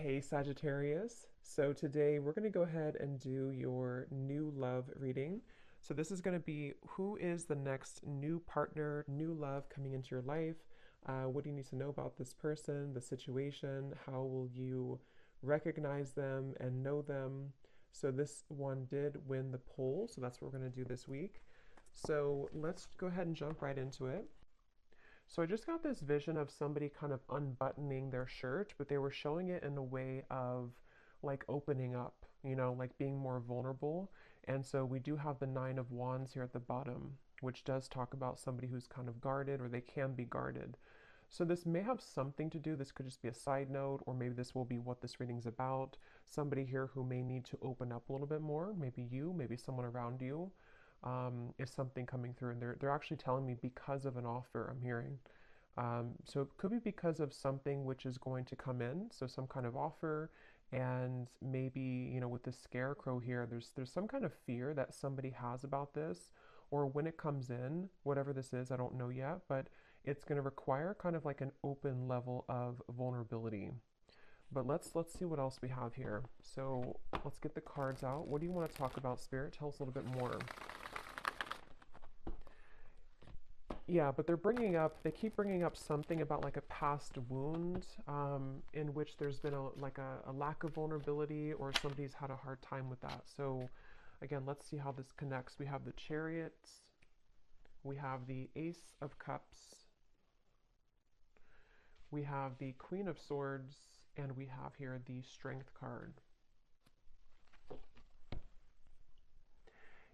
Hey Sagittarius. So today we're going to go ahead and do your new love reading. So this is going to be who is the next new partner, new love coming into your life? What do you need to know about this person, the situation? How will you recognize them and know them? So this one did win the poll, so that's what we're going to do this week. So let's go ahead and jump right into it. So I just got this vision of somebody kind of unbuttoning their shirt, but they were showing it in a way of like opening up, like being more vulnerable. And so we do have the Nine of Wands here at the bottom, which does talk about somebody who's kind of guarded or they can be guarded. So this may have something to do, this could just be a side note, or maybe this will be what this reading's about. Somebody here who may need to open up a little bit more, maybe you, maybe someone around you, is something coming through. And they're actually telling me because of an offer I'm hearing. So it could be because of something which is going to come in, so some kind of offer, and maybe with the scarecrow here, there's some kind of fear that somebody has about this, or when it comes in, whatever this is, I don't know yet, but it's going to require kind of like an open level of vulnerability. But let's see what else we have here. So let's get the cards out. What do you want to talk about, Spirit? Tell us a little bit more. Yeah, but they keep bringing up something about like a past wound, in which there's been a lack of vulnerability or somebody's had a hard time with that. So again, let's see how this connects. We have the Chariots, we have the Ace of Cups, we have the Queen of Swords, and we have here the Strength card.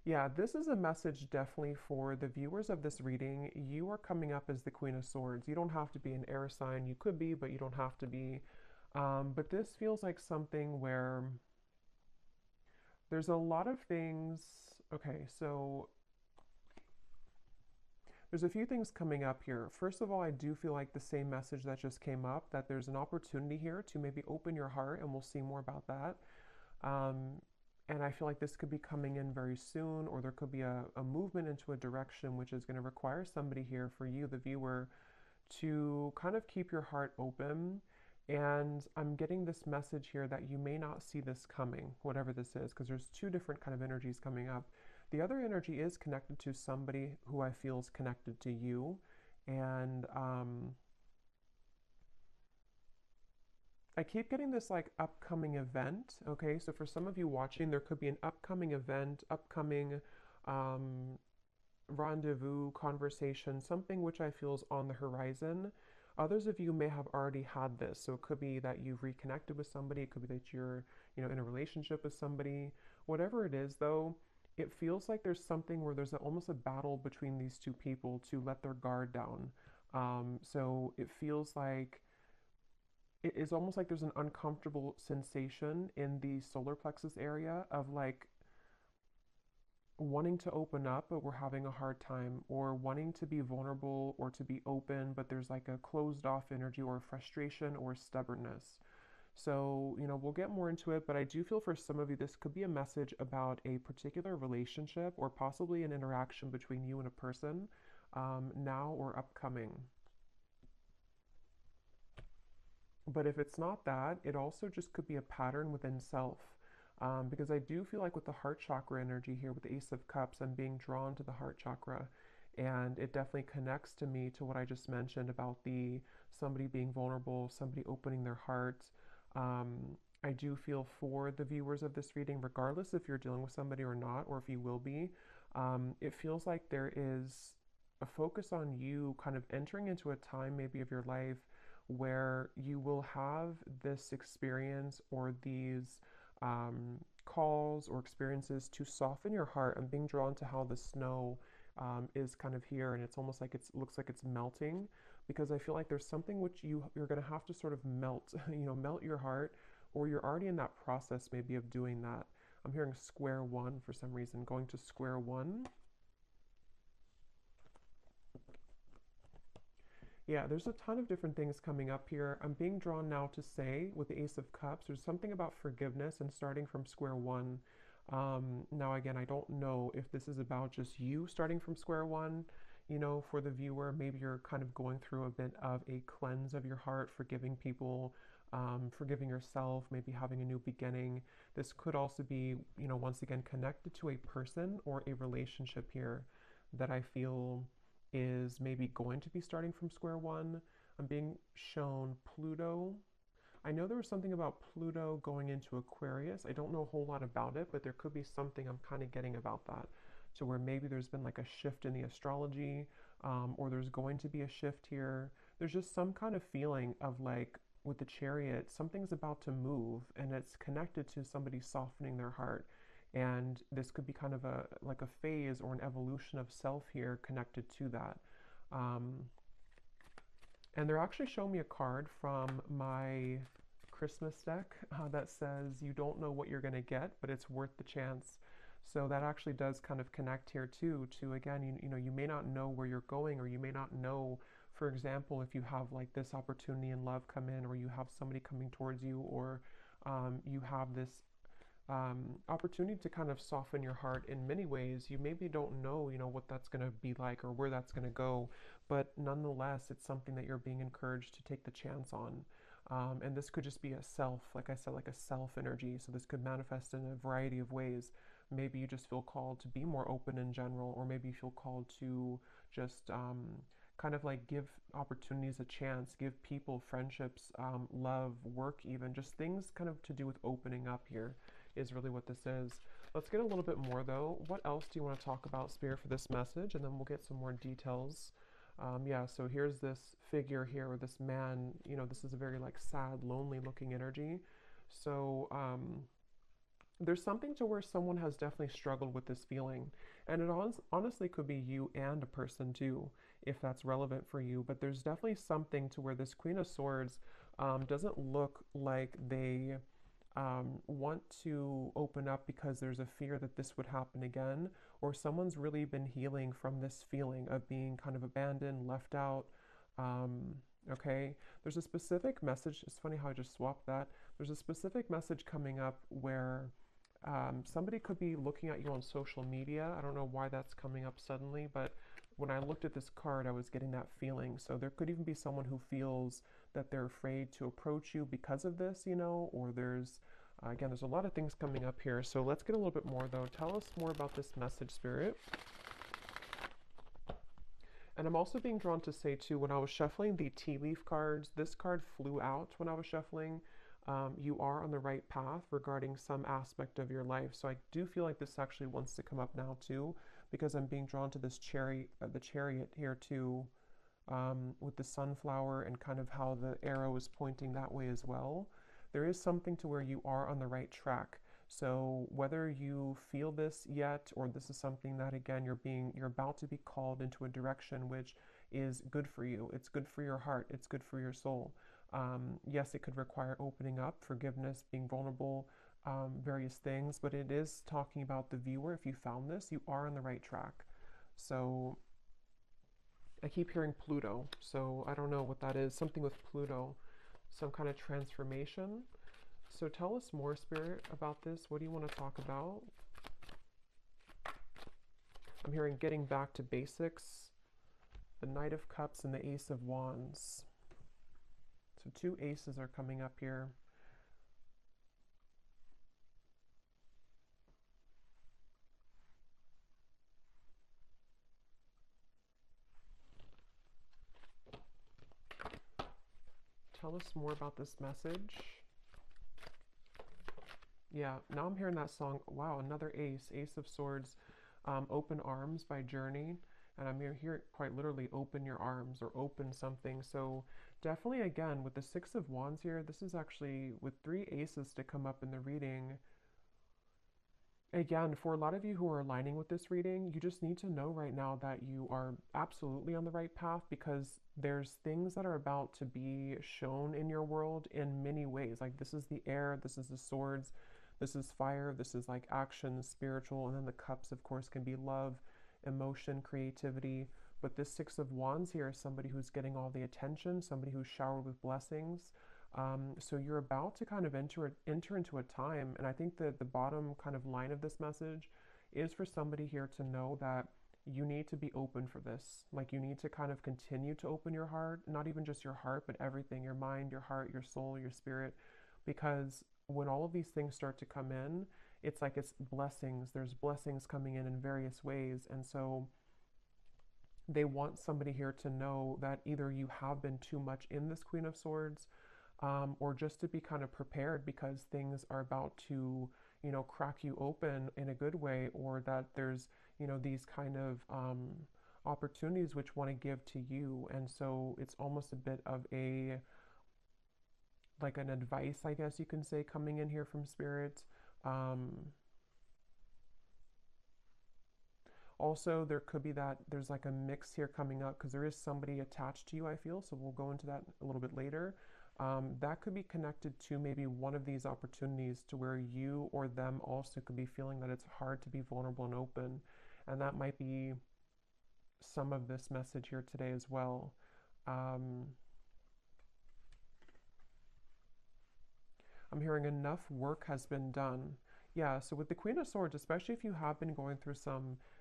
Yeah, this is a message definitely for the viewers of this reading. You are coming up as the Queen of Swords. You don't have to be an air sign. You could be, but you don't have to be. But this feels like something where there's a lot of things. Okay, so there's a few things coming up here. First of all, I do feel like the same message that just came up, that there's an opportunity here to maybe open your heart, and we'll see more about that. Um, and I feel like this could be coming in very soon, or there could be a movement into a direction which is going to require somebody here, for you, the viewer, to kind of keep your heart open. And I'm getting this message here that you may not see this coming, whatever this is, because there's two different kind of energies coming up. The other energy is connected to somebody who I feel is connected to you. And I keep getting this like upcoming event. Okay, so for some of you watching, there could be an upcoming event, upcoming um, rendezvous, conversation, something which I feel is on the horizon. Others of you may have already had this. So it could be that you've reconnected with somebody. It could be that you're, in a relationship with somebody. Whatever it is, though, it feels like there's something where there's almost a battle between these two people to let their guard down. So it feels like it is almost like there's an uncomfortable sensation in the solar plexus area of like wanting to open up, but we're having a hard time, or wanting to be vulnerable or to be open, but there's like a closed off energy or frustration or stubbornness. So, we'll get more into it, but I do feel for some of you, this could be a message about a particular relationship or possibly an interaction between you and a person, now or upcoming. But if it's not that, it also just could be a pattern within self. Because I do feel like with the heart chakra energy here, with the Ace of Cups, I'm being drawn to the heart chakra. And it definitely connects to me to what I just mentioned about the somebody being vulnerable, somebody opening their heart. I do feel for the viewers of this reading, regardless if you're dealing with somebody or not, or if you will be, it feels like there is a focus on you kind of entering into a time maybe of your life where you will have this experience or these calls or experiences to soften your heart. I'm being drawn to how the snow is kind of here, and it's almost like it looks like it's melting, because I feel like there's something which you're going to have to sort of melt, melt your heart, or you're already in that process maybe of doing that. I'm hearing square one for some reason, going to square one. Yeah, there's a ton of different things coming up here. I'm being drawn now to say, with the Ace of Cups, there's something about forgiveness and starting from square one. Now, again, I don't know if this is about just you starting from square one, for the viewer. Maybe you're kind of going through a bit of a cleanse of your heart, forgiving people, forgiving yourself, maybe having a new beginning. This could also be, once again, connected to a person or a relationship here that I feel is maybe going to be starting from square one. I'm being shown Pluto. I know there was something about Pluto going into Aquarius. I don't know a whole lot about it, but there could be something I'm kind of getting about that. To where maybe there's been like a shift in the astrology, or there's going to be a shift here. There's just some kind of feeling of like with the chariot, something's about to move and it's connected to somebody softening their heart. And this could be kind of a like a phase or an evolution of self here connected to that. Um, and they're actually showing me a card from my Christmas deck that says you don't know what you're going to get, but it's worth the chance. So that actually does kind of connect here too to again, you may not know where you're going, or you may not know, for example, if you have like this opportunity in love come in, or you have somebody coming towards you, or you have this opportunity to kind of soften your heart in many ways. You maybe don't know, what that's going to be like or where that's going to go, but nonetheless, it's something that you're being encouraged to take the chance on. And this could just be a self, like I said, like a self energy. So this could manifest in a variety of ways. Maybe you just feel called to be more open in general, or maybe you feel called to just kind of like give opportunities a chance, give people, friendships, love, work, even just things kind of to do with opening up here is really what this is. Let's get a little bit more though. What else do you want to talk about, Spirit, for this message? And then we'll get some more details. Yeah, so here's this figure here, or this man, this is a very like sad, lonely looking energy. So there's something to where someone has definitely struggled with this feeling. And it honestly could be you and a person too, if that's relevant for you. But there's definitely something to where this Queen of Swords doesn't look like they want to open up because there's a fear that this would happen again, or someone's really been healing from this feeling of being kind of abandoned, left out. Okay, there's a specific message. It's funny how I just swapped that. There's a specific message coming up where somebody could be looking at you on social media. I don't know why that's coming up suddenly, but when I looked at this card, I was getting that feeling. So there could even be someone who feels that they're afraid to approach you because of this, or there's, again, there's a lot of things coming up here. So let's get a little bit more though. Tell us more about this message, Spirit. And I'm also being drawn to say too, when I was shuffling the tea leaf cards, this card flew out when I was shuffling. You are on the right path regarding some aspect of your life. So I do feel like this actually wants to come up now too, because I'm being drawn to this the chariot here too, with the sunflower and kind of how the arrow is pointing that way as well. There is something to where you are on the right track. So whether you feel this yet, or this is something that again you're about to be called into a direction which is good for you. It's good for your heart. It's good for your soul. Yes, it could require opening up, forgiveness, being vulnerable, various things, but it is talking about the viewer. If you found this, you are on the right track. So I keep hearing Pluto, so I don't know what that is. Something with Pluto, some kind of transformation. So tell us more, Spirit, about this. What do you want to talk about? I'm hearing getting back to basics, the Knight of Cups and the Ace of Wands. So two aces are coming up here. Tell us more about this message. Yeah, now I'm hearing that song. Wow, another ace, Ace of Swords, Open Arms by Journey. And I'm here quite literally open your arms or open something. So definitely, again, with the Six of Wands here, this is actually with three aces to come up in the reading. Again, for a lot of you who are aligning with this reading, you just need to know right now that you are absolutely on the right path, because there's things that are about to be shown in your world in many ways. Like this is the air, this is the swords, this is fire, this is like action, spiritual, and then the cups, of course, can be love, emotion, creativity. But this Six of Wands here is somebody who's getting all the attention, somebody who's showered with blessings. So you're about to kind of enter into a time, and I think that the bottom kind of line of this message is for somebody here to know that you need to be open for this. Like, you need to kind of continue to open your heart, not even just your heart, but everything, your mind, your heart, your soul, your spirit, because when all of these things start to come in, it's like it's blessings. There's blessings coming in various ways. And so they want somebody here to know that either you have been too much in this Queen of Swords, or just to be kind of prepared because things are about to, crack you open in a good way, or that there's, these kind of opportunities which want to give to you. And so it's almost a bit of like an advice, I guess you can say, coming in here from Spirit. Um, Also, there could be that there's like a mix here coming up because there is somebody attached to you, I feel. So we'll go into that a little bit later. That could be connected to maybe one of these opportunities to where you or them also could be feeling that it's hard to be vulnerable and open. And that might be some of this message here today as well. Um, I'm hearing enough work has been done. Yeah, so with the Queen of Swords, especially if you have been going through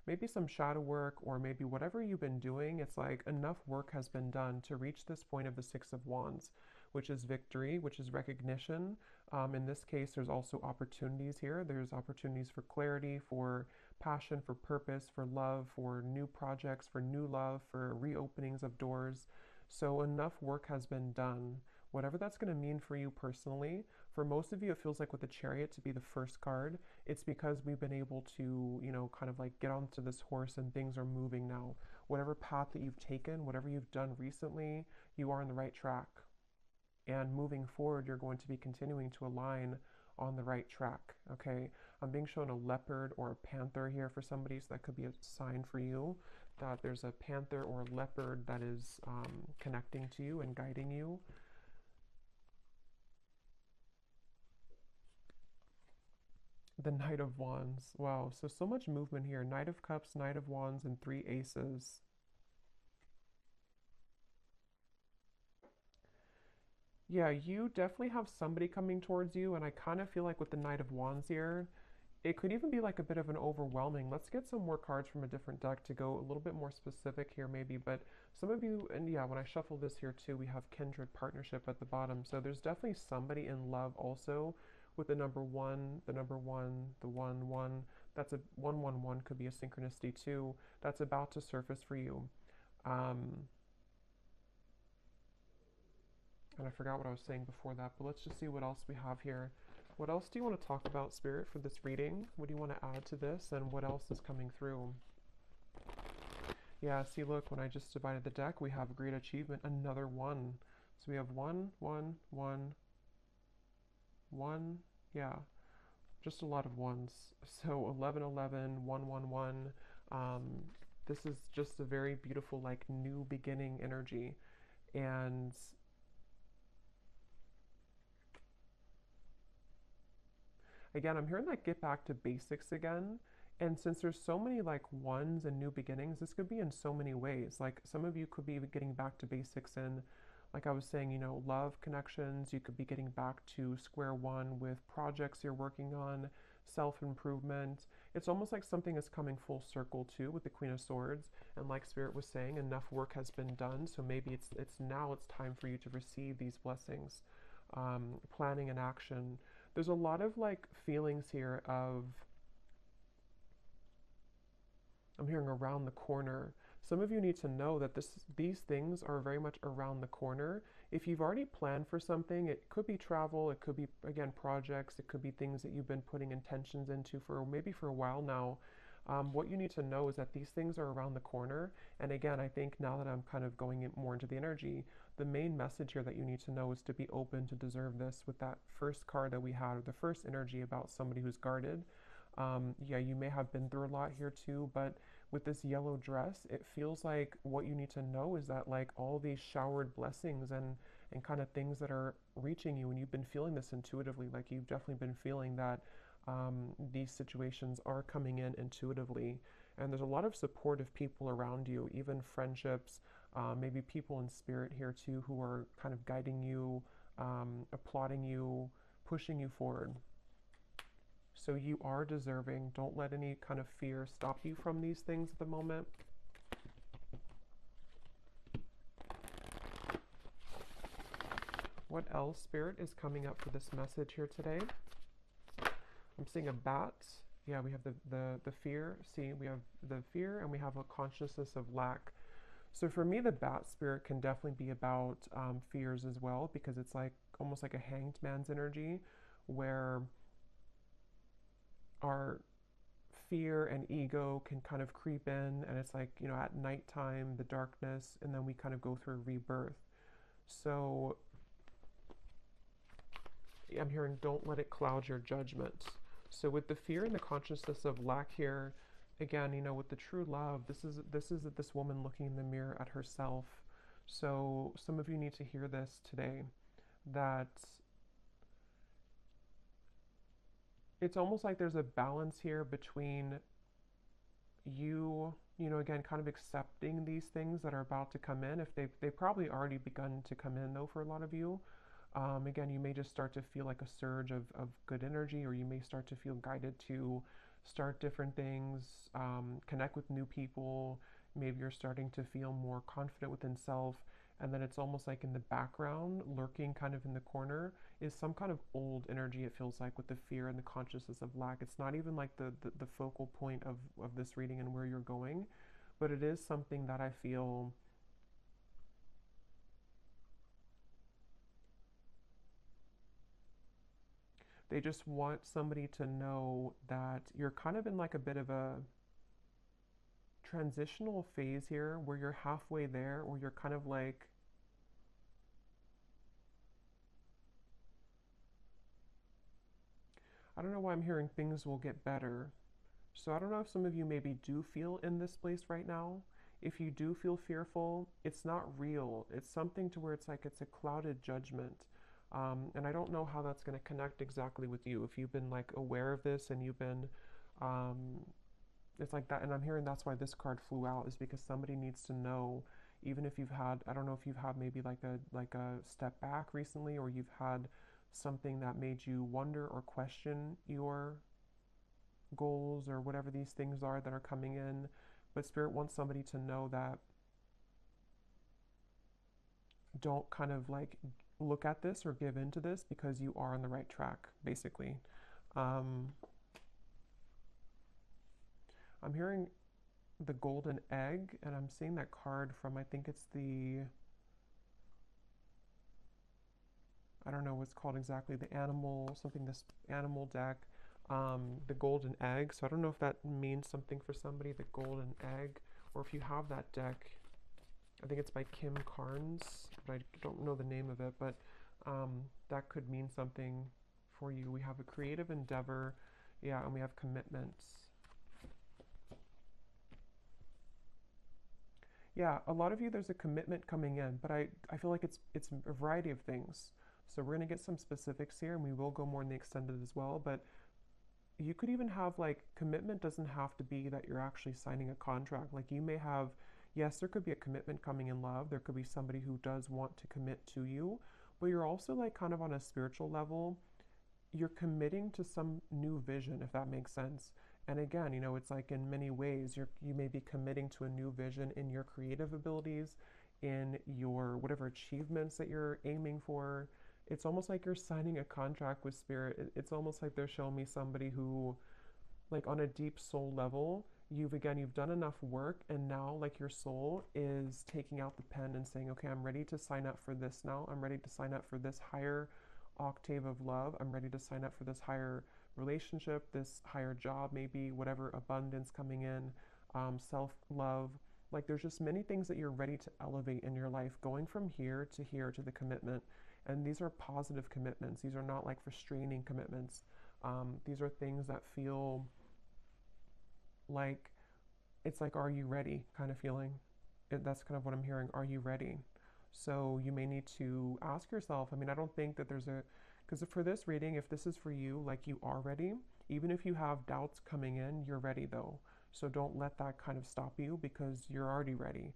maybe some shadow work, or maybe whatever you've been doing, it's like enough work has been done to reach this point of the Six of Wands, which is victory, which is recognition. In this case, there's also opportunities here. There's opportunities for clarity, for passion, for purpose, for love, for new projects, for new love, for reopenings of doors. So enough work has been done. Whatever that's going to mean for you personally, for most of you, it feels like with the Chariot to be the first card, it's because we've been able to, kind of like get onto this horse and things are moving now. Whatever path that you've taken, whatever you've done recently, you are on the right track. And moving forward, you're going to be continuing to align on the right track, okay? I'm being shown a leopard or a panther here for somebody, so that could be a sign for you that there's a panther or a leopard that is connecting to you and guiding you. The Knight of Wands. Wow, so much movement here. Knight of Cups, Knight of Wands, and 3 aces. Yeah, you definitely have somebody coming towards you, and I kind of feel like with the Knight of Wands here, it could even be like a bit of an overwhelming. Let's get some more cards from a different deck to go a little bit more specific here maybe, but some of you, and yeah, when I shuffle this here too, we have kindred partnership at the bottom. So there's definitely somebody in love also with the number one, the number one, the 1 1. That's a 1 1 1 could be a synchronicity too. That's about to surface for you. Um, and I forgot what I was saying before that, but let's just see what else we have here. What else do you want to talk about, Spirit, for this reading? What do you want to add to this, and what else is coming through? Yeah, see, look, when I just divided the deck, we have great achievement, another 1. So we have 1 1 1 1. Yeah, just a lot of ones. So 11 11 1 1 1. This is just a very beautiful, like, new beginning energy. And again, I'm hearing like get back to basics again. And since there's so many like ones and new beginnings, this could be in so many ways. Like some of you could be getting back to basics in, like I was saying, love connections. You could be getting back to square one with projects you're working on, self-improvement. It's almost like something is coming full circle too with the Queen of Swords. And like Spirit was saying, enough work has been done. So maybe it's time for you to receive these blessings. Planning and action. There's a lot of like feelings here of, I'm hearing around the corner. Some of you need to know that these things are very much around the corner. If you've already planned for something, it could be travel, it could be, again, projects, it could be things that you've been putting intentions into for maybe for a while now. What you need to know is that these things are around the corner. And again, I think now that I'm kind of going more into the energy, the main message here that you need to know is to be open to deserve this with that first card that we had, or the first energy about somebody who's guarded. Yeah, you may have been through a lot here too, but with this yellow dress, it feels like what you need to know is that like all these showered blessings and kind of things that are reaching you, and you've been feeling this intuitively, like you've definitely been feeling that these situations are coming in intuitively. And there's a lot of supportive people around you, even friendships, maybe people in spirit here too, who are kind of guiding you, applauding you, pushing you forward. So you are deserving. Don't let any kind of fear stop you from these things at the moment. What else, Spirit, is coming up for this message here today? I'm seeing a bat. Yeah, we have the fear. See, we have the fear and we have a consciousness of lack. So for me, the bat spirit can definitely be about fears as well, because it's like almost like a hanged man's energy where our fear and ego can kind of creep in, and it's like, at nighttime, the darkness, and then we kind of go through rebirth. So I'm hearing don't let it cloud your judgment. So with the fear and the consciousness of lack here, again, with the true love, this is this woman looking in the mirror at herself. So some of you need to hear this today, that it's almost like there's a balance here between you, again, kind of accepting these things that are about to come in. If they've probably already begun to come in, though, for a lot of you. Again, you may just start to feel like a surge of good energy, or you may start to feel guided to start different things, connect with new people. Maybe you're starting to feel more confident within self. And then it's almost like in the background, lurking kind of in the corner, is some kind of old energy, it feels like, with the fear and the consciousness of lack. It's not even like the focal point of this reading and where you're going, but it is something that I feel they just want somebody to know that you're kind of in like a bit of a transitional phase here where you're halfway there, or you're kind of like, I don't know why I'm hearing things will get better. So I don't know if some of you maybe do feel in this place right now. If you do feel fearful, it's not real. It's something to where it's like it's a clouded judgment. And I don't know how that's going to connect exactly with you. If you've been like aware of this and you've been, um, it's like that. And I'm hearing that's why this card flew out, is because somebody needs to know, even if you've had, I don't know if you've had maybe like a step back recently, or you've had something that made you wonder or question your goals or whatever these things are that are coming in. But Spirit wants somebody to know that don't kind of like look at this or give into this, because you are on the right track, basically. Um, I'm hearing the golden egg, and I'm seeing that card from, I think it's I don't know what's called exactly, the animal, something, this animal deck, the golden egg. So I don't know if that means something for somebody, the golden egg, or if you have that deck. I think it's by Kim Carnes, but I don't know the name of it, but that could mean something for you. We have a creative endeavor, yeah, and we have commitments. Yeah, a lot of you, there's a commitment coming in, but I feel like it's a variety of things. So we're going to get some specifics here, and we will go more in the extended as well, but you could even have, like, commitment doesn't have to be that you're actually signing a contract. Like, you may have, yes, there could be a commitment coming in love. There could be somebody who does want to commit to you, but you're also like kind of on a spiritual level, you're committing to some new vision, if that makes sense. And again, it's like in many ways, you may be committing to a new vision in your creative abilities, in your whatever achievements that you're aiming for. It's almost like you're signing a contract with Spirit. It's almost like they're showing me somebody who, like, on a deep soul level, you've done enough work, and now, like, your soul is taking out the pen and saying, okay, I'm ready to sign up for this now. I'm ready to sign up for this higher octave of love. I'm ready to sign up for this higher relationship, this higher job, maybe whatever abundance coming in, self-love. Like, there's just many things that you're ready to elevate in your life, going from here to the commitment. And these are positive commitments. These are not like restraining commitments. These are things that feel like, it's like, are you ready kind of feeling. That's kind of what I'm hearing. Are you ready? So you may need to ask yourself. I mean, I don't think that because for this reading, if this is for you, like, you are ready. Even if you have doubts coming in, you're ready though. So don't let that kind of stop you, because you're already ready.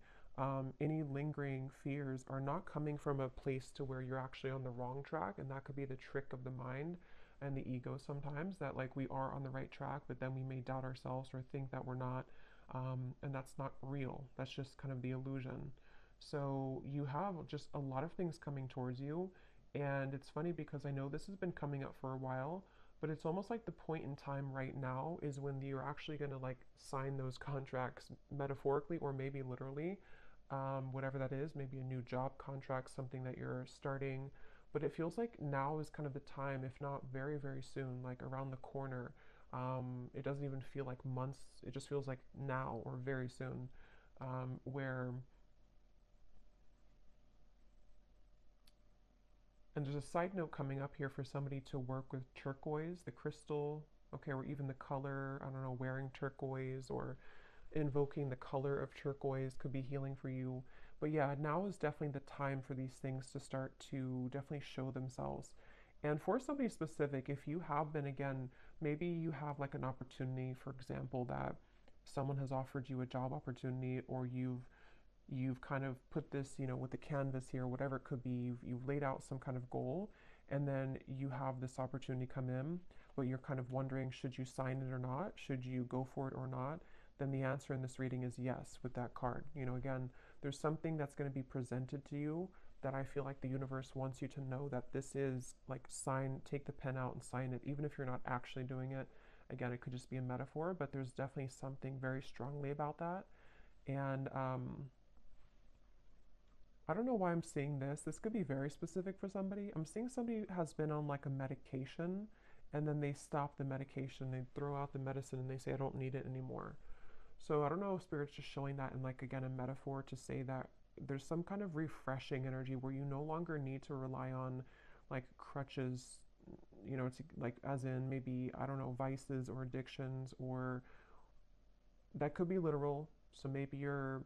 Any lingering fears are not coming from a place to where you're actually on the wrong track, and that could be the trick of the mind. and the ego sometimes, that like we are on the right track, but then we may doubt ourselves or think that we're not. And that's not real. That's just kind of the illusion. So you have just a lot of things coming towards you. And it's funny because I know this has been coming up for a while, but it's almost like the point in time right now is when you're actually going to like sign those contracts metaphorically or maybe literally, whatever that is, maybe a new job contract, something that you're starting. But it feels like now is kind of the time, if not very, very soon, like around the corner. It doesn't even feel like months, it just feels like now or very soon, where, and there's a side note coming up here for somebody to work with turquoise, the crystal, okay, or even the color, I don't know, wearing turquoise or invoking the color of turquoise could be healing for you. But yeah, now is definitely the time for these things to start to definitely show themselves. And for somebody specific, if you have been, again, maybe you have like an opportunity, for example, that someone has offered you a job opportunity, or you've kind of put this, with the canvas here, whatever it could be, you've laid out some kind of goal, and then you have this opportunity come in, but you're kind of wondering, should you sign it or not? Should you go for it or not? Then the answer in this reading is yes with that card. Again, there's something that's going to be presented to you that I feel like the universe wants you to know that this is like sign, take the pen out and sign it, even if you're not actually doing it. Again, it could just be a metaphor, but there's definitely something very strongly about that. And I don't know why I'm seeing this. This could be very specific for somebody. I'm seeing somebody has been on like a medication and then they stop the medication, they throw out the medicine and they say, I don't need it anymore. So I don't know if Spirit's just showing that in like, again, a metaphor to say that there's some kind of refreshing energy where you no longer need to rely on like crutches, it's like as in maybe, I don't know, vices or addictions, or that could be literal. So maybe you're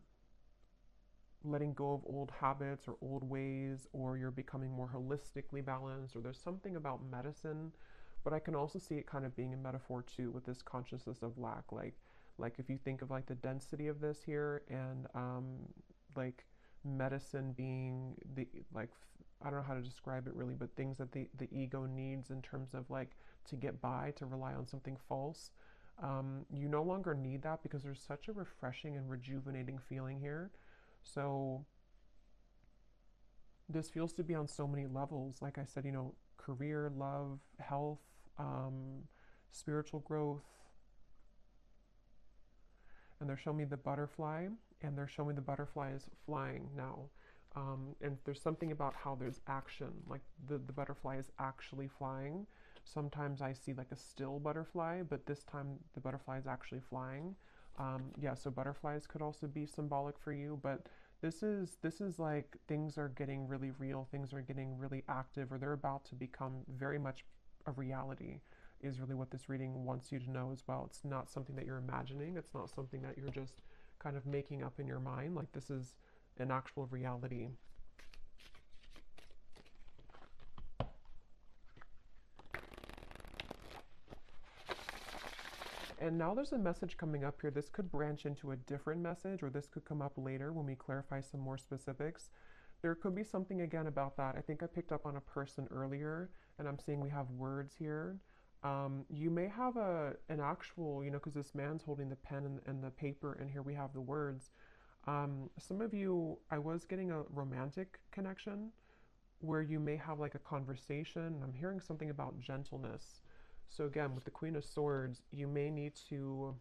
letting go of old habits or old ways, or you're becoming more holistically balanced, or there's something about medicine. But I can also see it kind of being a metaphor too, with this consciousness of lack. Like if you think of like the density of this here, and like medicine being the like I don't know how to describe it really, but things that the ego needs in terms of like to get by, to rely on something false. You no longer need that because there's such a refreshing and rejuvenating feeling here. So this feels to be on so many levels. Like I said, career, love, health, spiritual growth. And they're showing me the butterfly, and they're showing the butterfly is flying now. And there's something about how there's action, like the butterfly is actually flying. Sometimes I see like a still butterfly, but this time the butterfly is actually flying. Yeah, so butterflies could also be symbolic for you, but this is like things are getting really real, things are getting really active, or they're about to become very much a reality, is really what this reading wants you to know as well. It's not something that you're imagining, it's not something that you're just kind of making up in your mind. Like this is an actual reality. And now there's a message coming up here. This could branch into a different message, or this could come up later when we clarify some more specifics. There could be something again about that. I think I picked up on a person earlier, and I'm seeing we have words here. You may have an actual, because this man's holding the pen and the paper, and here we have the words. Some of you, I was getting a romantic connection where you may have like a conversation. I'm hearing something about gentleness. So again, with the Queen of Swords, you may need to,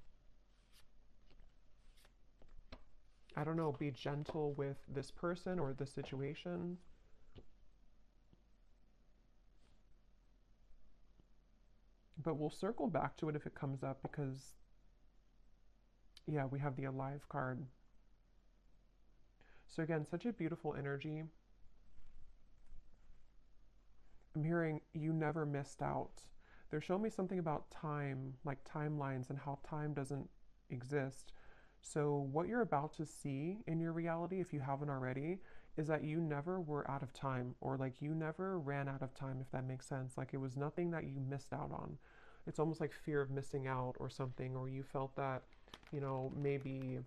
I don't know, be gentle with this person or this situation. But we'll circle back to it if it comes up because, yeah, we have the Alive card. So again, such a beautiful energy. I'm hearing you never missed out. They're showing me something about time, like timelines, and how time doesn't exist. So what you're about to see in your reality, if you haven't already, is that you never were out of time, or like you never ran out of time, if that makes sense. Like it was nothing that you missed out on. It's almost like fear of missing out or something, or you felt that, maybe,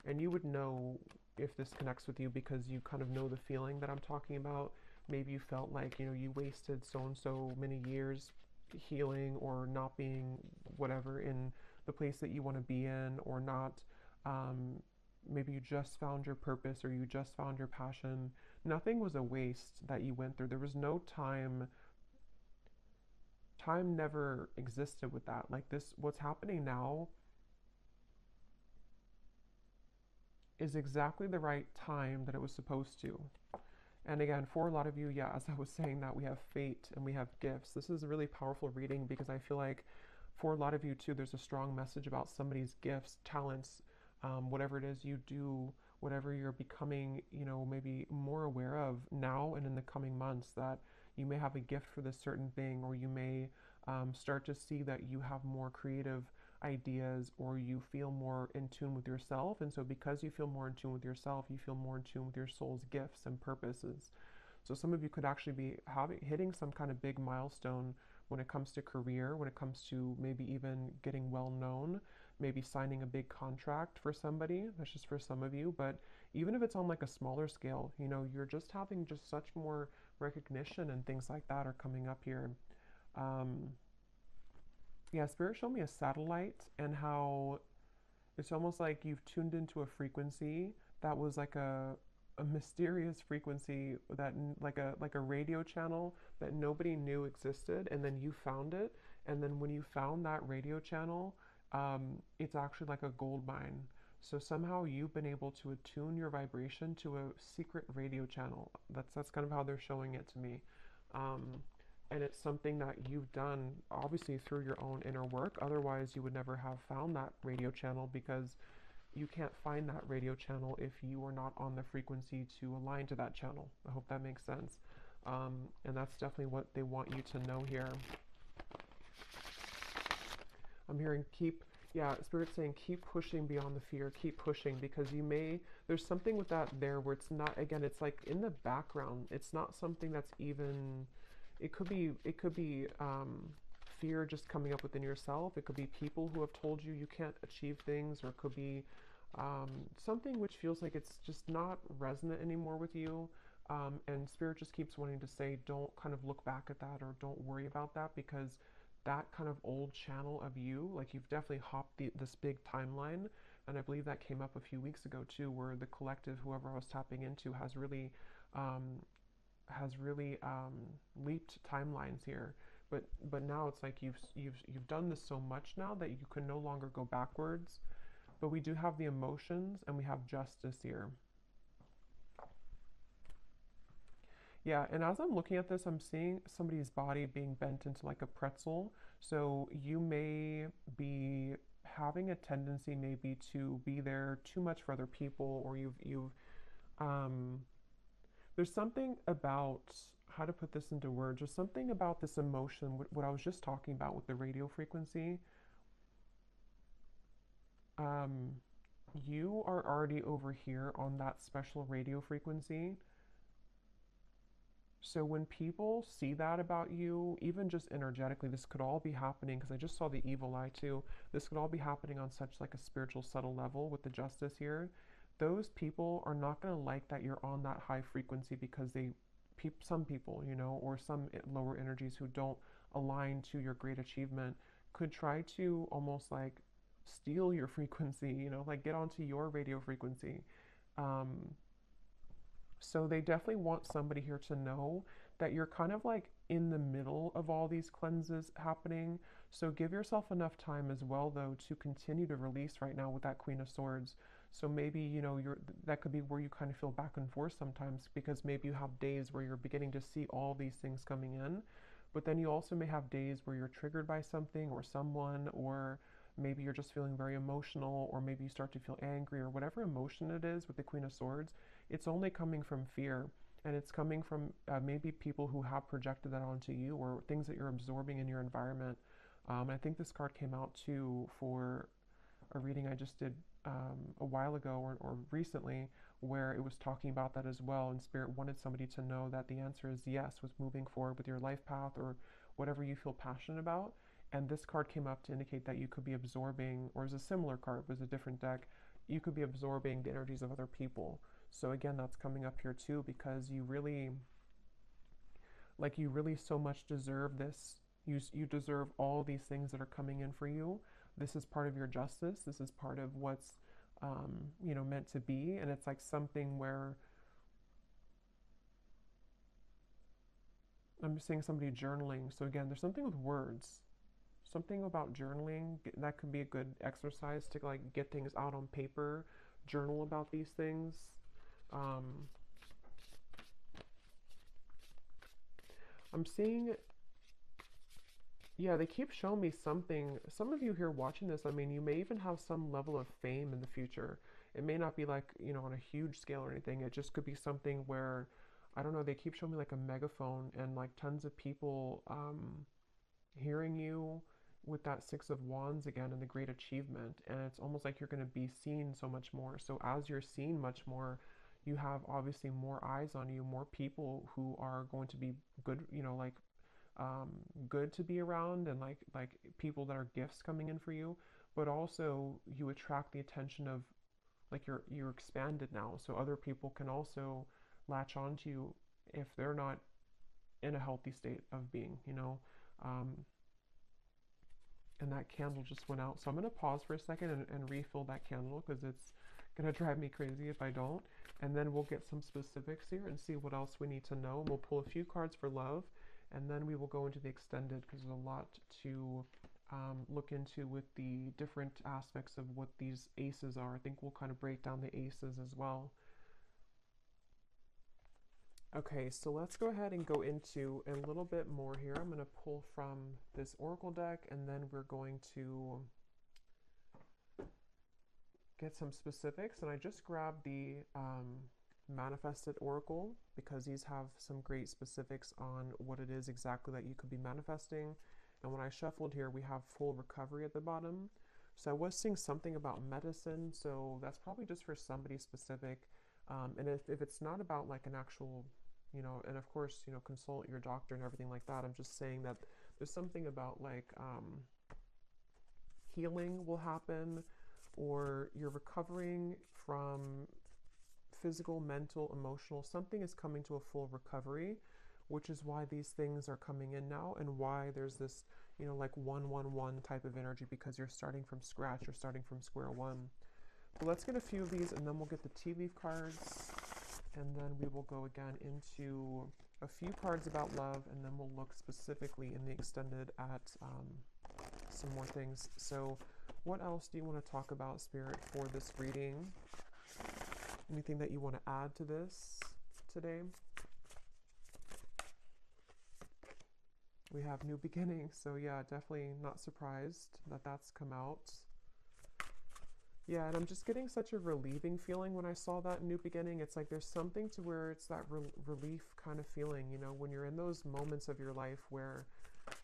and you would know if this connects with you because you kind of know the feeling that I'm talking about. Maybe you felt like, you wasted so and so many years healing or not being whatever in the place that you want to be in, or not, um, maybe you just found your purpose or you just found your passion. Nothing was a waste that you went through. There was no time. Time never existed with that. Like this, what's happening now is exactly the right time that it was supposed to. And again, for a lot of you, yeah, as I was saying, that we have fate and we have gifts. This is a really powerful reading because I feel like for a lot of you too, there's a strong message about somebody's gifts, talents, whatever it is you do, whatever you're becoming, maybe more aware of now and in the coming months, that you may have a gift for this certain thing, or you may start to see that you have more creative ideas, or you feel more in tune with yourself. And so because you feel more in tune with yourself, you feel more in tune with your soul's gifts and purposes. So some of you could actually be hitting some kind of big milestone when it comes to career, when it comes to maybe even getting well known, maybe signing a big contract for somebody. That's just for some of you. But even if it's on like a smaller scale, you're just having just such more recognition, and things like that are coming up here. Um, yeah, Spirit showed me a satellite, and how it's almost like you've tuned into a frequency that was like a mysterious frequency, that like a radio channel that nobody knew existed, and then you found it. And then when you found that radio channel, it's actually like a gold mine. So somehow you've been able to attune your vibration to a secret radio channel. That's kind of how they're showing it to me. Um, and it's something that you've done obviously through your own inner work. Otherwise, you would never have found that radio channel, because you can't find that radio channel if you are not on the frequency to align to that channel. I hope that makes sense. And that's definitely what they want you to know here. I'm hearing yeah, Spirit's saying keep pushing beyond the fear, keep pushing, because there's something with that there where it's not, again, it's like in the background. It's not something that's even, it could be fear just coming up within yourself. It could be people who have told you you can't achieve things, or it could be something which feels like it's just not resonant anymore with you. And Spirit just keeps wanting to say, don't kind of look back at that, or don't worry about that, because that kind of old channel of you, like you've definitely hopped this big timeline. And I believe that came up a few weeks ago too, where the collective, whoever I was tapping into, um, has really leaped timelines here. But now it's like you've done this so much now that you can no longer go backwards. But we do have the emotions, and we have justice here. Yeah, and as I'm looking at this, I'm seeing somebody's body being bent into like a pretzel. So you may be having a tendency maybe to be there too much for other people, or um, there's something about how to put this into words. There's something about this emotion, what I was just talking about with the radio frequency. Um, you are already over here on that special radio frequency. So when people see that about you, even just energetically, this could all be happening, because I just saw the evil eye too. This could all be happening on such like a spiritual subtle level with the justice here. Those people are not going to like that you're on that high frequency, because some people, or some lower energies who don't align to your great achievement, could try to almost like steal your frequency, like get onto your radio frequency. Um, so they definitely want somebody here to know that you're kind of like in the middle of all these cleanses happening. So give yourself enough time as well, though, to continue to release right now with that Queen of Swords. So maybe, that could be where you kind of feel back and forth sometimes, because maybe you have days where you're beginning to see all these things coming in. But then you also may have days where you're triggered by something or someone, or maybe you're just feeling very emotional, or maybe you start to feel angry, or whatever emotion it is with the Queen of Swords. It's only coming from fear, and it's coming from maybe people who have projected that onto you, or things that you're absorbing in your environment. I think this card came out too for a reading I just did a while ago, or recently, where it was talking about that as well. And Spirit wanted somebody to know that the answer is yes, with moving forward with your life path, or whatever you feel passionate about. And this card came up to indicate that you could be absorbing, or is a similar card, it was a different deck, you could be absorbing the energies of other people. So again, that's coming up here too, because you really so much deserve this You deserve all these things that are coming in for you. This is part of your justice. This is part of what's, meant to be. And it's like something where I'm seeing somebody journaling. So again, there's something with words, something about journaling that could be a good exercise to like get things out on paper, journal about these things. Um, I'm seeing, yeah, they keep showing me something. Some of you here watching this, I mean, you may even have some level of fame in the future. It may not be like, on a huge scale or anything. It just could be something where, I don't know, they keep showing me like a megaphone and like tons of people hearing you with that Six of Wands again and the great achievement. And it's almost like you're going to be seen so much more. So as you're seen much more, you have obviously more eyes on you, more people who are going to be good, um, good to be around, and like people that are gifts coming in for you. But also you attract the attention of, like, you're expanded now, so other people can also latch onto you if they're not in a healthy state of being. um, and that candle just went out. So I'm going to pause for a second and refill that candle because it's going to drive me crazy if I don't. And then we'll get some specifics here and see what else we need to know. We'll pull a few cards for love, and then we will go into the extended because there's a lot to look into with the different aspects of what these aces are. I think we'll kind of break down the aces as well. Okay, so let's go ahead and go into a little bit more here. I'm going to pull from this oracle deck, and then we're going to get some specifics. And I just grabbed the manifested oracle because these have some great specifics on what it is exactly that you could be manifesting. And when I shuffled here, we have full recovery at the bottom. So I was seeing something about medicine, so that's probably just for somebody specific. And if it's not about like an actual, and of course, consult your doctor and everything like that. I'm just saying that there's something about like healing will happen, or you're recovering from physical, mental, emotional. Something is coming to a full recovery, which is why these things are coming in now, and why there's this, like 111 type of energy, because you're starting from scratch, you're starting from square one. But let's get a few of these, and then we'll get the tea leaf cards, and then we will go again into a few cards about love, and then we'll look specifically in the extended at some more things. So what else do you want to talk about, Spirit, for this reading? Anything that you want to add to this today? We have new beginnings, so yeah, definitely not surprised that that's come out. Yeah, and I'm just getting such a relieving feeling when I saw that new beginning. It's like there's something to where it's that relief kind of feeling, when you're in those moments of your life where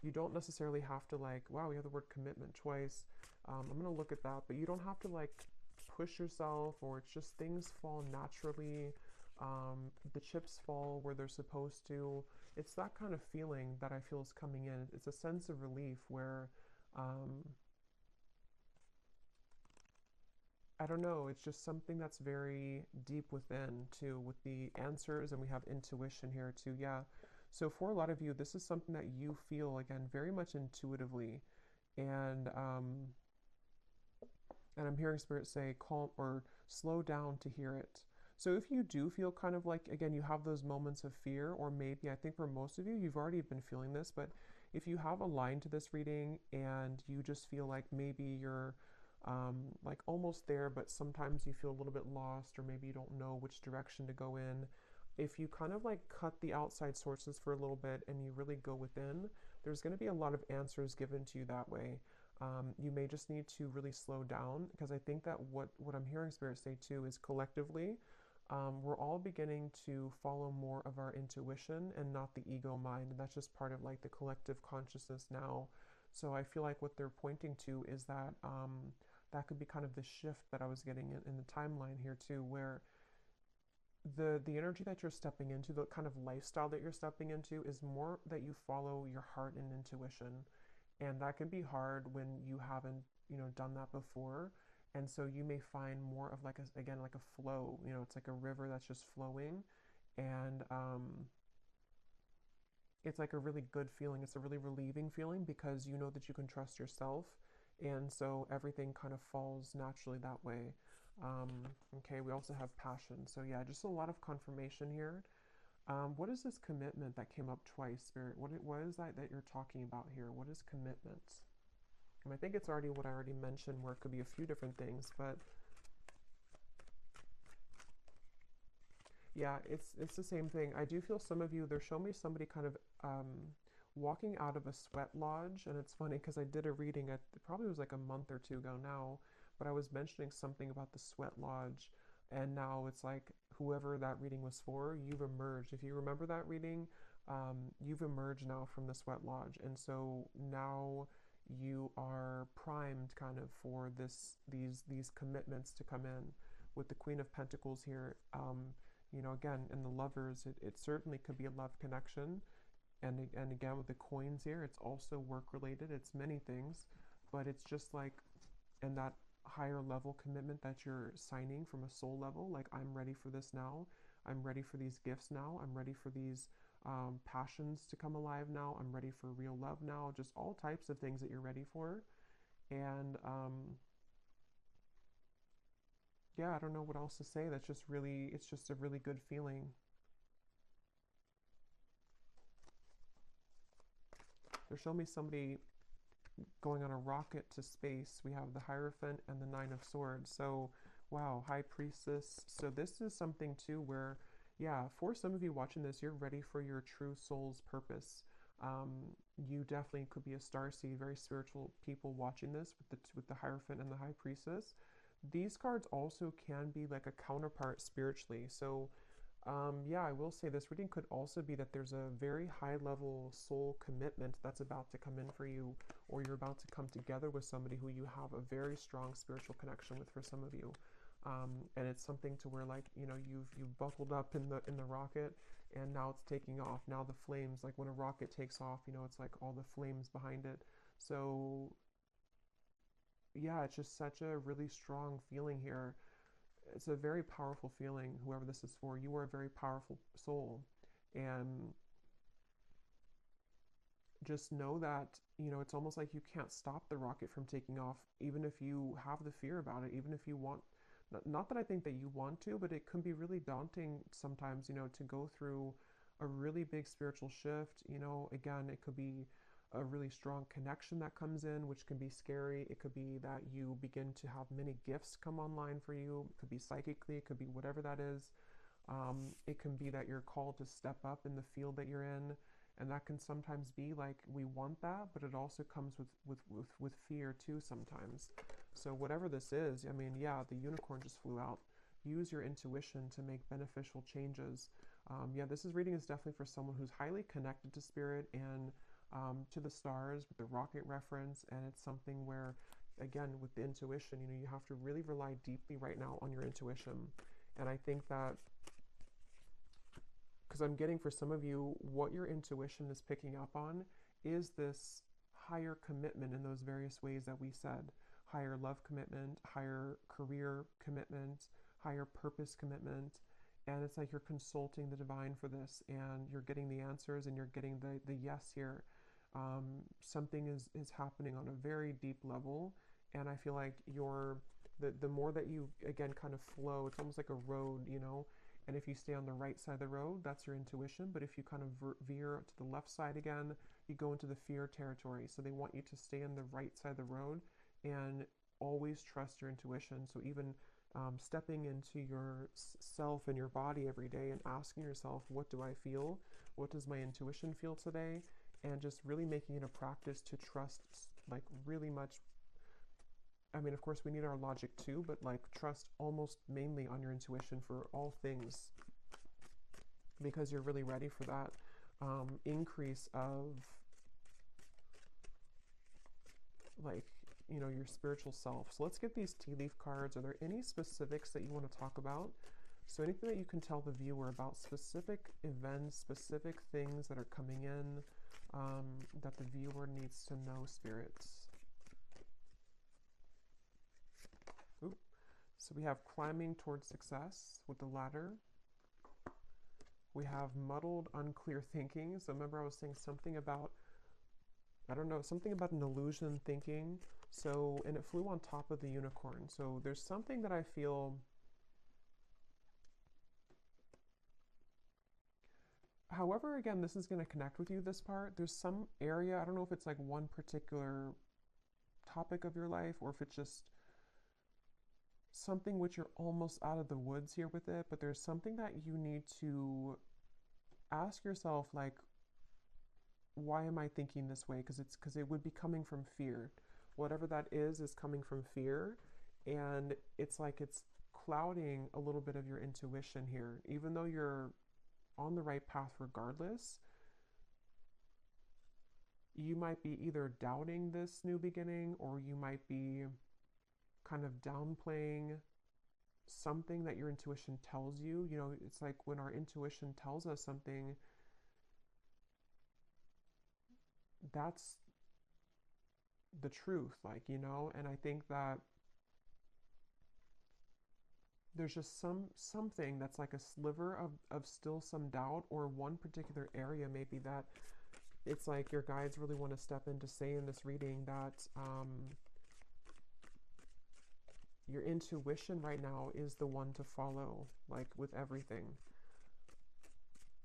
you don't necessarily have to, like, wow, we have the word commitment twice. I'm going to look at that, but you don't have to like push yourself, or it's just things fall naturally. The chips fall where they're supposed to. It's that kind of feeling that I feel is coming in. It's a sense of relief where, I don't know, it's just something that's very deep within too, with the answers, and we have intuition here too. Yeah. So for a lot of you, this is something that you feel, again, very much intuitively. And I'm hearing Spirit say calm or slow down to hear it. So if you do feel kind of like, again, you have those moments of fear, or maybe, I think for most of you, you've already been feeling this, but if you have a line to this reading and you just feel like maybe you're like almost there, but sometimes you feel a little bit lost, or maybe you don't know which direction to go in. If you kind of like cut the outside sources for a little bit and you really go within, there's going to be a lot of answers given to you that way. You may just need to really slow down, because I think that what I'm hearing Spirit say too is collectively, we're all beginning to follow more of our intuition and not the ego mind. And that's just part of like the collective consciousness now. So I feel like what they're pointing to is that that could be kind of the shift that I was getting in the timeline here too, where the energy that you're stepping into, the kind of lifestyle that you're stepping into, is more that you follow your heart and intuition. And that can be hard when you haven't, done that before. And so you may find more of like a, again, like a flow, it's like a river that's just flowing. And it's like a really good feeling. It's a really relieving feeling because you know that you can trust yourself. And so everything kind of falls naturally that way. Um, okay, we also have passion. So yeah, just a lot of confirmation here. What is this commitment that came up twice, Spirit? What is that you're talking about here? What is commitment? And I think it's already what I already mentioned, where it could be a few different things, but yeah, it's the same thing. I do feel some of you, they're showing me somebody kind of walking out of a sweat lodge, and it's funny because I did a reading at it probably was like a month or two ago now, but I was mentioning something about the sweat lodge, and now it's like whoever that reading was for, you've emerged. If you remember that reading, you've emerged now from the sweat lodge, and so now you are primed kind of for these commitments to come in with the Queen of Pentacles here. You know, again, in the lovers, it certainly could be a love connection. And again, with the coins here, it's also work related. It's many things, but it's just like, and that higher level commitment that you're signing from a soul level, like, I'm ready for this now. I'm ready for these gifts now. I'm ready for these passions to come alive now. I'm ready for real love now. Just all types of things that you're ready for. And yeah, I don't know what else to say. That's just really, it's just a really good feeling. They're showing me somebody going on a rocket to space. We have the Hierophant and the Nine of Swords. So, wow, High Priestess. So this is something too where, yeah, for some of you watching this, you're ready for your true soul's purpose. Um, you definitely could be a starseed, very spiritual people watching this with the Hierophant and the High Priestess. These cards also can be like a counterpart spiritually. So yeah, I will say this reading could also be that there's a very high level soul commitment that's about to come in for you, or you're about to come together with somebody who you have a very strong spiritual connection with for some of you. And it's something to where, like, you know, you've buckled up in the rocket, and now it's taking off. Now the flames, like when a rocket takes off, you know, it's like all the flames behind it. So yeah, it's just such a really strong feeling here. It's a very powerful feeling, whoever this is for. You are a very powerful soul. And just know that, you know, it's almost like you can't stop the rocket from taking off, even if you have the fear about it, even if you want. Not that I think that you want to, but it can be really daunting sometimes, you know, to go through a really big spiritual shift. You know, again, it could be a really strong connection that comes in, which can be scary. It could be that you begin to have many gifts come online for you. It could be psychically, it could be whatever that is. It can be that you're called to step up in the field that you're in. And that can sometimes be like, we want that, but it also comes with fear too sometimes. So whatever this is, I mean, yeah, the unicorn just flew out. Use your intuition to make beneficial changes. Yeah, this reading is definitely for someone who's highly connected to spirit and to the stars with the rocket reference. And it's something where, again, with the intuition, you know, you have to really rely deeply right now on your intuition. And I think that because I'm getting for some of you, what your intuition is picking up on is this higher commitment in those various ways that we said. Higher love commitment, higher career commitment, higher purpose commitment. And it's like you're consulting the divine for this, and you're getting the answers, and you're getting the yes here. Something is happening on a very deep level, and I feel like the more that you, again, kind of flow, it's almost like a road, you know. And if you stay on the right side of the road, that's your intuition. But if you kind of veer to the left side again, you go into the fear territory. So they want you to stay on the right side of the road and always trust your intuition. So even stepping into your self and your body every day and asking yourself, what do I feel? What does my intuition feel today? And just really making it a practice to trust, like, really much. I mean, of course, we need our logic too, but like, trust almost mainly on your intuition for all things, because you're really ready for that increase of, like, you know, your spiritual self. So let's get these tea leaf cards. Are there any specifics that you want to talk about? So anything that you can tell the viewer about specific events, specific things that are coming in that the viewer needs to know, spirits. So we have climbing towards success with the ladder. We have muddled, unclear thinking. So remember I was saying something about, I don't know, something about an illusion thinking. So, and it flew on top of the unicorn. So there's something that I feel. However, again, this is going to connect with you, this part. There's some area, I don't know if it's like one particular topic of your life or if it's just something which you're almost out of the woods here with it, but there's something that you need to ask yourself, like, why am I thinking this way? Because it would be coming from fear. Whatever that is coming from fear, and it's like it's clouding a little bit of your intuition here, even though you're on the right path regardless. You might be either doubting this new beginning, or you might be kind of downplaying something that your intuition tells you. You know, it's like when our intuition tells us something, that's the truth, like, you know. And I think that there's just something that's like a sliver of still some doubt, or one particular area maybe that it's like your guides really want to step in to say in this reading that your intuition right now is the one to follow, like with everything.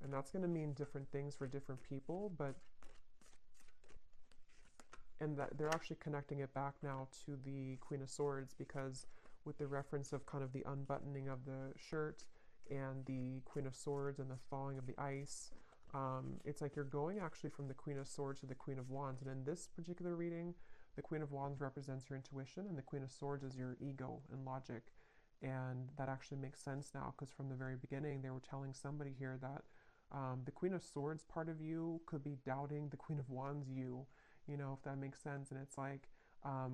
And that's going to mean different things for different people, but and that they're actually connecting it back now to the Queen of Swords, because with the reference of kind of the unbuttoning of the shirt and the Queen of Swords and the thawing of the ice, it's like you're going actually from the Queen of Swords to the Queen of Wands. And in this particular reading, the Queen of Wands represents your intuition, and the Queen of Swords is your ego and logic. And that actually makes sense now, because from the very beginning, they were telling somebody here that the Queen of Swords part of you could be doubting the Queen of Wands you know, if that makes sense. And it's like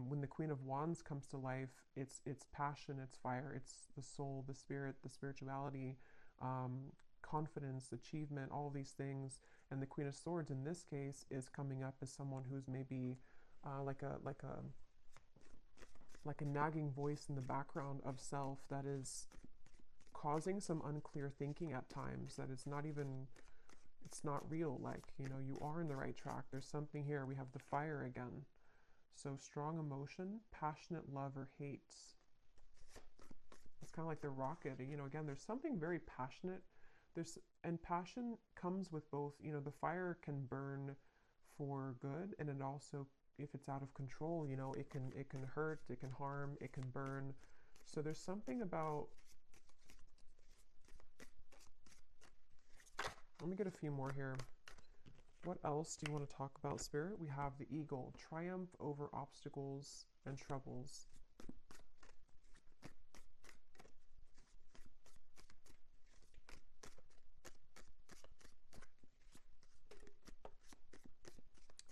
when the Queen of Wands comes to life, it's passion, it's fire, it's the soul, the spirit, the spirituality, confidence, achievement, all these things. And the Queen of Swords in this case is coming up as someone who's maybe like a nagging voice in the background of self that is causing some unclear thinking at times, that is not even, it's not real. Like, you know, you are in the right track. There's something here. We have the fire again. So strong emotion, passionate love or hate. It's kind of like the rocket. You know, again, there's something very passionate. And passion comes with both, you know, the fire can burn for good, and it also, if it's out of control, you know, it can hurt, it can harm, it can burn. So there's something about, let me get a few more here. What else do you want to talk about, Spirit? We have the eagle, triumph over obstacles and troubles.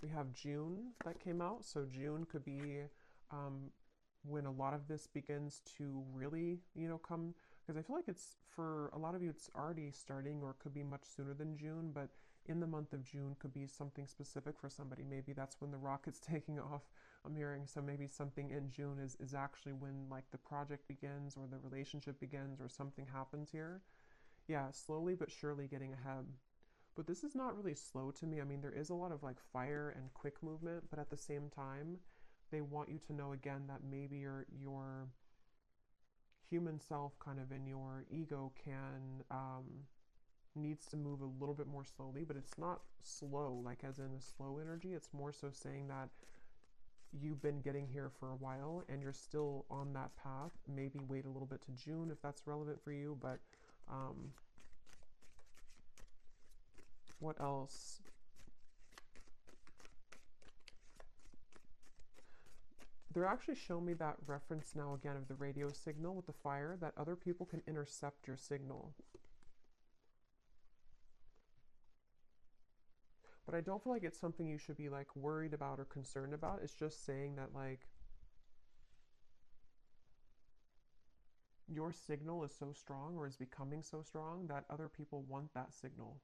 We have June that came out. So June could be when a lot of this begins to really, you know, come, because I feel like it's, for a lot of you, it's already starting, or it could be much sooner than June, but in the month of June could be something specific for somebody. Maybe that's when the rocket's taking off, I'm hearing. So maybe something in June is actually when like the project begins, or the relationship begins, or something happens here. Yeah, slowly but surely getting ahead. But this is not really slow to me. I mean, there is a lot of like fire and quick movement, but at the same time, they want you to know again that maybe your human self, kind of, in your ego, can needs to move a little bit more slowly. But it's not slow like as in a slow energy. It's more so saying that you've been getting here for a while and you're still on that path. Maybe wait a little bit to June if that's relevant for you. But what else? They're actually showing me that reference now again of the radio signal with the fire, that other people can intercept your signal. But I don't feel like it's something you should be like worried about or concerned about. It's just saying that like your signal is so strong, or is becoming so strong, that other people want that signal.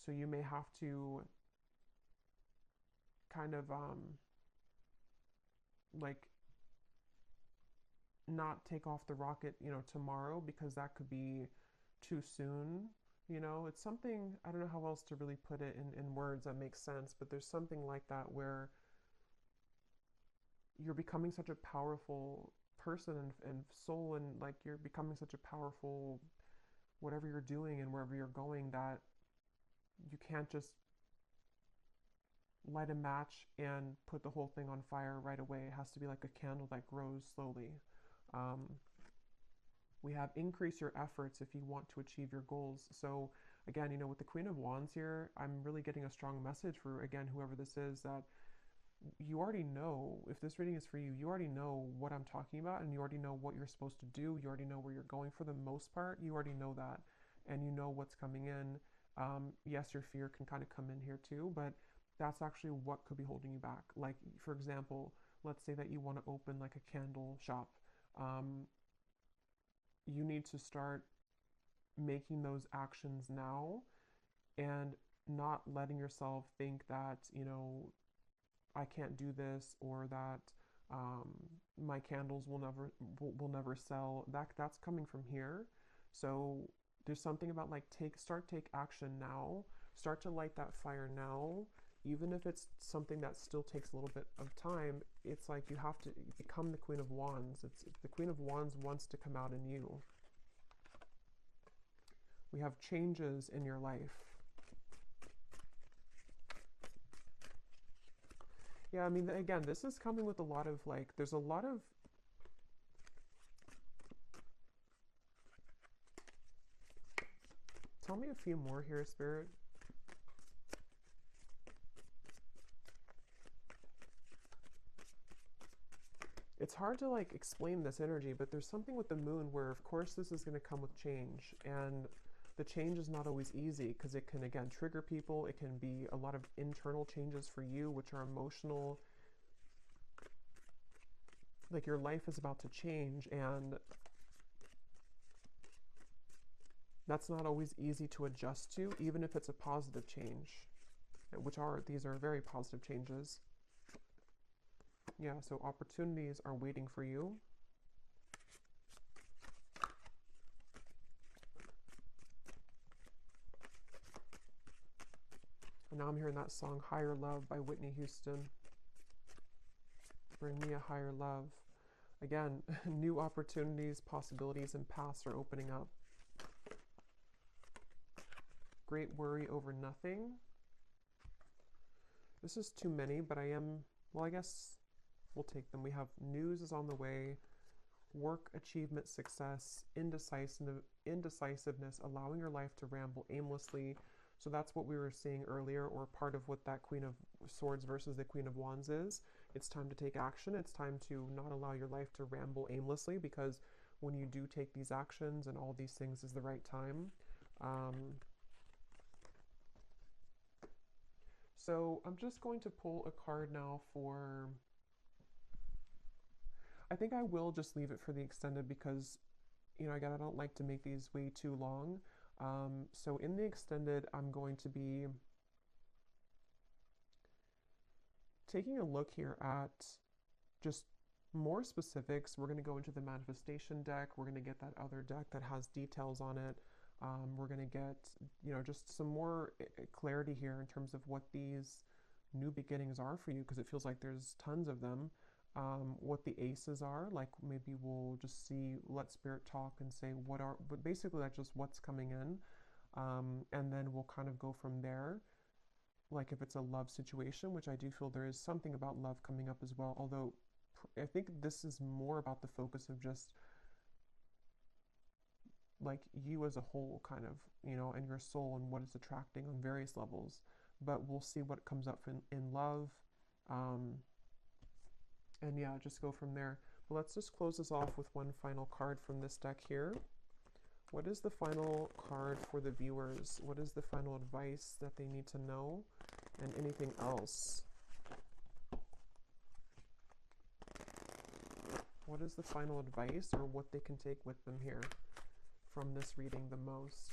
So you may have to kind of like not take off the rocket, you know, tomorrow, because that could be too soon. You know, it's something, I don't know how else to really put it in words that makes sense, but there's something like that where you're becoming such a powerful person and soul, and like you're becoming such a powerful whatever you're doing and wherever you're going, that you can't just light a match and put the whole thing on fire right away. It has to be like a candle that grows slowly. Um, we have increase your efforts if you want to achieve your goals. So again, you know, with the Queen of Wands here, I'm really getting a strong message for, again, whoever this is, that you already know, if this reading is for you, you already know what I'm talking about, and you already know what you're supposed to do. You already know where you're going for the most part. You already know that, and you know what's coming in. Yes, your fear can kind of come in here too, but that's actually what could be holding you back. Like, for example, let's say that you want to open like a candle shop. Um, you need to start making those actions now and not letting yourself think that, you know, I can't do this, or that um, my candles will never sell. That's coming from here. So there's something about like take action now. Start to light that fire now, even if it's something that still takes a little bit of time. It's like you have to become the Queen of Wands. It's the Queen of Wands wants to come out in you. We have changes in your life. Yeah, I mean, again, this is coming with a lot of like, there's a lot of, tell me a few more here, Spirit. It's hard to like explain this energy, but there's something with the moon where, of course, this is going to come with change. And the change is not always easy because it can, again, trigger people. It can be a lot of internal changes for you, which are emotional. Like your life is about to change, and that's not always easy to adjust to, even if it's a positive change, these are very positive changes. Yeah, so opportunities are waiting for you. And now I'm hearing that song, Higher Love by Whitney Houston. Bring me a higher love. Again, new opportunities, possibilities, and paths are opening up. Great worry over nothing. This is too many, but well, I guess we'll take them. We have news is on the way, work, achievement, success, indecisiveness, allowing your life to ramble aimlessly. So that's what we were seeing earlier, or part of what that Queen of Swords versus the Queen of Wands is. It's time to take action. It's time to not allow your life to ramble aimlessly, because when you do take these actions and all these things is the right time. So I'm just going to pull a card now for, I think I will just leave it for the extended because, you know, again, I don't like to make these way too long. So in the extended, I'm going to be taking a look here at just more specifics. We're going to go into the manifestation deck. We're going to get that other deck that has details on it. We're going to get, you know, just some more clarity here in terms of what these new beginnings are for you, because it feels like there's tons of them. What the aces are, like maybe we'll just see, let Spirit talk and say but basically that's just what's coming in. And then we'll kind of go from there. Like if it's a love situation, which I do feel there is something about love coming up as well, although I think this is more about the focus of just like you as a whole, kind of, you know, and your soul and what it's attracting on various levels. But we'll see what comes up in love. And yeah, just go from there. But let's just close this off with one final card from this deck here. What is the final card for the viewers? What is the final advice that they need to know? And anything else? What is the final advice, or what they can take with them here from this reading the most?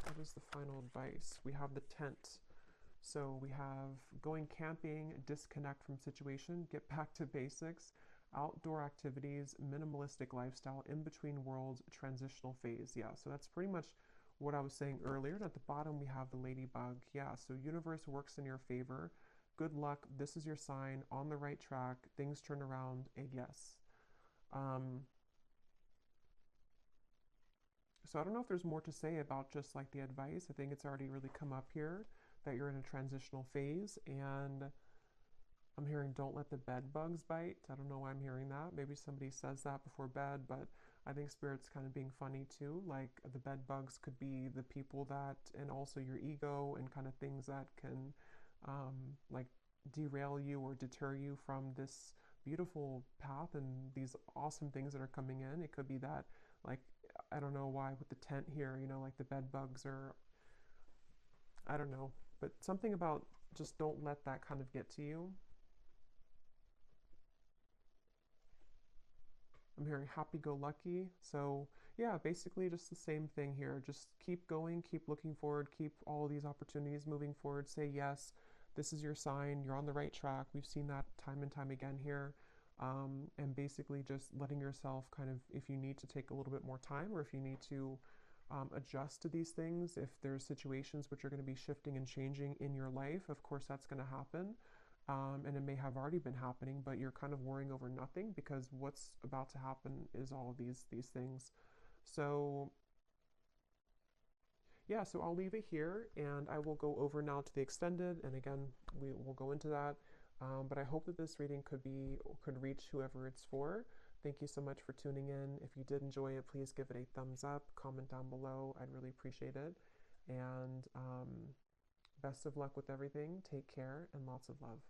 What is the final advice? We have the tent. So we have going camping, disconnect from situation, get back to basics, outdoor activities, minimalistic lifestyle, in between worlds, transitional phase. Yeah, so that's pretty much what I was saying earlier. And at the bottom, we have the ladybug. Yeah, so universe works in your favor. Good luck. This is your sign. On the right track. Things turn around. A yes. Um, so I don't know if there's more to say about just like the advice. I think it's already really come up here that you're in a transitional phase, and I'm hearing don't let the bed bugs bite. I don't know why I'm hearing that. Maybe somebody says that before bed, but I think Spirit's kind of being funny too. Like the bed bugs could be the people that, and also your ego and kind of things that can like derail you or deter you from this beautiful path and these awesome things that are coming in. It could be that, like, I don't know why with the tent here, like the bed bugs are, I don't know, but something about just don't let that kind of get to you. I'm hearing happy go lucky. So, yeah, basically just the same thing here. Just keep going, keep looking forward, keep all these opportunities moving forward. Say yes, this is your sign, you're on the right track. We've seen that time and time again here. And basically just letting yourself kind of, if you need to take a little bit more time or if you need to adjust to these things, if there's situations which are going to be shifting and changing in your life, of course that's going to happen. And it may have already been happening, but you're kind of worrying over nothing because what's about to happen is all of these things. So yeah, so I'll leave it here, and I will go over now to the extended, and again we will go into that. But I hope that this reading could reach whoever it's for. Thank you so much for tuning in. If you did enjoy it, please give it a thumbs up, comment down below. I'd really appreciate it. And best of luck with everything. Take care and lots of love.